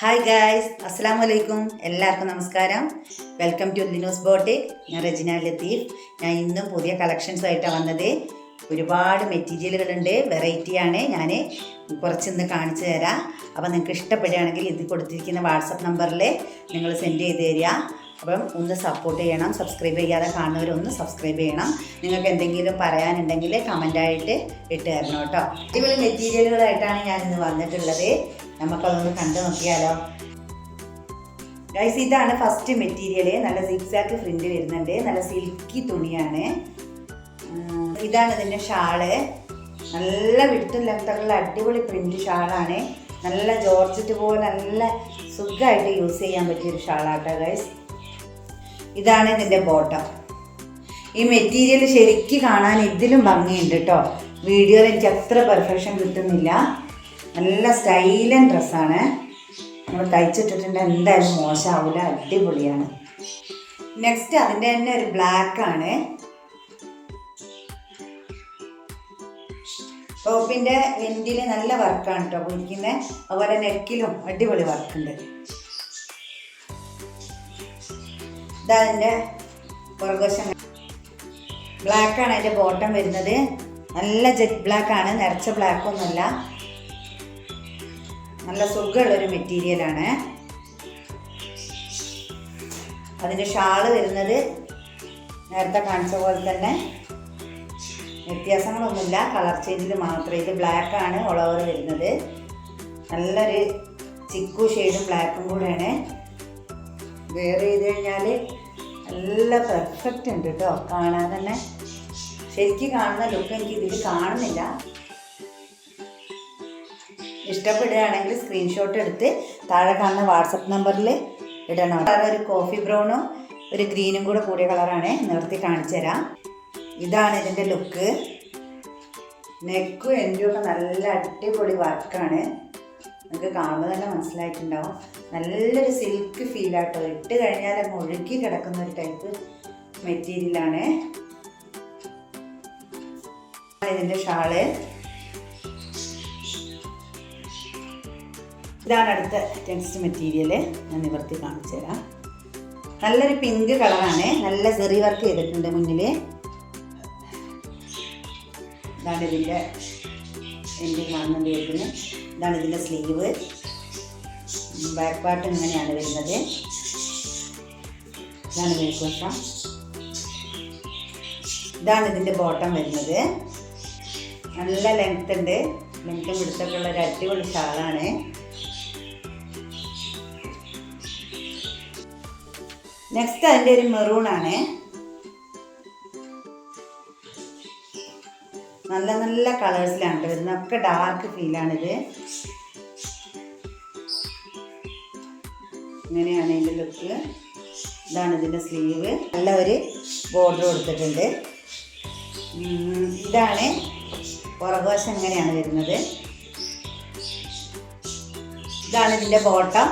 Hi guys, അസ്സലാമു അലൈക്കും. എല്ലാവർക്കും നമസ്കാരം. Welcome to Linos boutique. ഞാൻ റെജിന ലത്തീഫ്. ഞാൻ ഇന്നും പുതിയ കളക്ഷൻസുമായിട്ടാണ് വന്നത്. ഒരുപാട് മെറ്റീരിയലുകളുണ്ട്, വെറൈറ്റിയാണ്. ഞാൻ കുറച്ചിന്ന് കാണിച്ചു തരാം. അപ്പോൾ നിങ്ങൾക്ക് ഇഷ്ടപ്പെടുകയാണെങ്കിൽ ഇത് കൊടുത്തിരിക്കുന്ന വാട്സപ്പ് നമ്പറിൽ നിങ്ങൾ സെൻഡ് ചെയ്ത് തരിക. അപ്പം ഒന്ന് സപ്പോർട്ട് ചെയ്യണം. സബ്സ്ക്രൈബ് ചെയ്യാതെ കാണുന്നവരൊന്ന് സബ്സ്ക്രൈബ് ചെയ്യണം. നിങ്ങൾക്ക് എന്തെങ്കിലും പറയാനുണ്ടെങ്കിൽ കമൻ്റായിട്ട് ഇട്ട് തരണം കേട്ടോ. അടിപൊളി മെറ്റീരിയലുകളായിട്ടാണ് ഞാനിന്ന് വന്നിട്ടുള്ളത്. നമുക്കതൊന്ന് കണ്ടു നോക്കിയാലോ. ഗൈസ്, ഇതാണ് ഫസ്റ്റ് മെറ്റീരിയൽ. നല്ല സിക്സാക്ക് പ്രിന്റ് വരുന്നുണ്ട്. നല്ല സിൽക്കി തുണിയാണ്. ഇതാണ് ഇതിൻ്റെ ഷാള്. നല്ല വിട്ടും ലെങ്ത്തുള്ള അടിപൊളി പ്രിന്റ് ഷാളാണ്. നല്ല ജോർജറ്റ് പോലെ നല്ല സുഖമായിട്ട് യൂസ് ചെയ്യാൻ പറ്റിയൊരു ഷാളാട്ടോ ഗൈസ്. ഇതാണ് ഇതിൻ്റെ ബോട്ടം. ഈ മെറ്റീരിയൽ ശരിക്കും കാണാൻ ഇതിലും ഭംഗിയുണ്ട് കേട്ടോ. വീഡിയോയിൽ എനിക്ക് അത്ര പെർഫെക്ഷൻ കിട്ടുന്നില്ല. നല്ല സ്റ്റൈലൻ ഡ്രസ്സാണ്. നമ്മൾ തയ്ച്ചിട്ടിട്ടുണ്ട്, എന്തായാലും മോശമാവില്ല, അടിപൊളിയാണ്. നെക്സ്റ്റ് അതിൻ്റെ തന്നെ ഒരു ബ്ലാക്കാണ്. ടോപ്പിൻ്റെ എൻഡിൽ നല്ല വർക്കാണ് കേട്ടോ പോയിരിക്കുന്നത്. അതുപോലെ നെക്കിലും അടിപൊളി വർക്കുണ്ട്. ഇതതിൻ്റെ പുറകുവശം ബ്ലാക്കാണ് അതിൻ്റെ ബോട്ടം വരുന്നത്. നല്ല ജെറ്റ് ബ്ലാക്കാണ്, നിറച്ച ബ്ലാക്കൊന്നുമല്ല. നല്ല സുഖമുള്ളൊരു മെറ്റീരിയലാണ്. അതിൻ്റെ ഷാള് വരുന്നത് നേരത്തെ കാണിച്ച പോലെ തന്നെ, വ്യത്യാസങ്ങളൊന്നുമില്ല, കളർ ചേഞ്ചിൽ മാത്രമേ. ഇത് ബ്ലാക്കാണ് ഓൾ ഓവർ വരുന്നത്. നല്ലൊരു ചിക്കു ഷെയ്ഡും ബ്ലാക്കും കൂടെയാണ്. വെയർ ചെയ്ത് കഴിഞ്ഞാൽ നല്ല പെർഫെക്റ്റ് ഉണ്ട് കേട്ടോ. കാണാൻ തന്നെ ശരിക്കും കാണുന്ന ലുക്ക് എനിക്ക് ഇതിൽ കാണുന്നില്ല. ഇഷ്ടപ്പെടുകയാണെങ്കിൽ സ്ക്രീൻഷോട്ട് എടുത്ത് താഴെ കാണുന്ന വാട്സപ്പ് നമ്പറിൽ ഇടണം. ഒരു കോഫി ബ്രൗണും ഒരു ഗ്രീനും കൂടെ കൂടിയ കളറാണ്. നിർത്തി കാണിച്ചു തരാം. ഇതാണ് ഇതിൻ്റെ ലുക്ക്. നെക്കും എൻ്റെയൊക്കെ നല്ല അടിപൊളി വർക്കാണ്. നിങ്ങൾക്ക് കാണുമ്പോൾ തന്നെ മനസ്സിലായിട്ടുണ്ടാവും. നല്ലൊരു സിൽക്ക് ഫീലാട്ടോ. ഇട്ട് കഴിഞ്ഞാൽ അങ്ങ് ഒഴുകി കിടക്കുന്ന ഒരു ടൈപ്പ് മെറ്റീരിയലാണ്. ഇതിൻ്റെ ഷാള്. ഇതാണ് അടുത്ത നെക്സ്റ്റ് മെറ്റീരിയൽ. ഞാൻ നിവർത്തി കാണിച്ചു തരാം. നല്ലൊരു പിങ്ക് കളറാണ്. നല്ല സെറി വർക്ക് ചെയ്തിട്ടുണ്ട് മുന്നിൽ. ഇതാണ് ഇതിൻ്റെ എൻ്റെ കാണുന്നത് വരുന്നത്. ഇതാണ് ഇതിൻ്റെ സ്ലീവ്. ബാക്ക് പാർട്ട് ഇങ്ങനെയാണ് വരുന്നത്. ഇതാണ് മേൽവശം. ഇതാണ് ഇതിൻ്റെ ബോട്ടം വരുന്നത്. നല്ല ലെങ്ത് ഉണ്ട്. ലെങ്ത്തും പിടുത്തൊക്കെ ഉള്ള ഒരു അടിപൊളി ഷാളാണ്. നെക്സ്റ്റ് അതിൻ്റെ ഒരു മെറൂണാണ്. നല്ല നല്ല കളേഴ്സിലാണ് വരുന്നത്. ഒക്കെ ഡാർക്ക് ഫീലാണിത്. ഇങ്ങനെയാണ് ഇതിൻ്റെ ലുക്ക്. ഇതാണ് ഇതിൻ്റെ സ്ലീവ്. നല്ല ഒരു ബോർഡർ കൊടുത്തിട്ടുണ്ട്. ഇതാണ് പുറകുവശം. ഇങ്ങനെയാണ് വരുന്നത്. ഇതാണ് ഇതിൻ്റെ ബോട്ടം.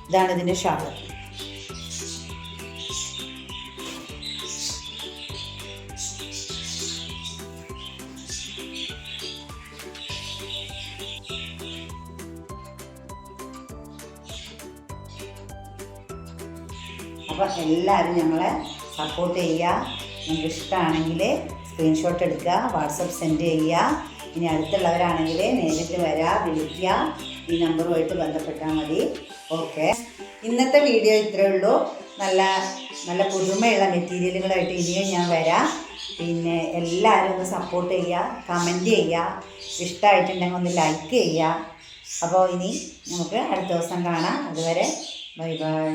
ഇതാണ് ഇതിൻ്റെ ഷാള്. അപ്പോൾ എല്ലാവരും ഞങ്ങളെ സപ്പോർട്ട് ചെയ്യുക. നിങ്ങൾക്ക് ഇഷ്ടമാണെങ്കിൽ സ്ക്രീൻഷോട്ട് എടുക്കുക, വാട്സപ്പ് സെൻഡ് ചെയ്യുക. ഇനി അടുത്തുള്ളവരാണെങ്കിൽ നേരിട്ട് വരിക, വിളിക്കുക. ഈ നമ്പറുമായിട്ട് ബന്ധപ്പെട്ടാൽ മതി. ഓക്കെ, ഇന്നത്തെ വീഡിയോ ഇത്രയേ ഉള്ളൂ. നല്ല നല്ല പുതുമയുള്ള മെറ്റീരിയലുകളായിട്ട് ഇനിയും ഞാൻ വരാം. പിന്നെ എല്ലാവരും ഒന്ന് സപ്പോർട്ട് ചെയ്യുക, കമൻറ്റ് ചെയ്യുക. ഇഷ്ടമായിട്ടുണ്ടെങ്കിൽ ഒന്ന് ലൈക്ക് ചെയ്യുക. അപ്പോൾ ഇനി നമുക്ക് അടുത്ത ദിവസം കാണാം. അതുവരെ ബൈ ബൈ.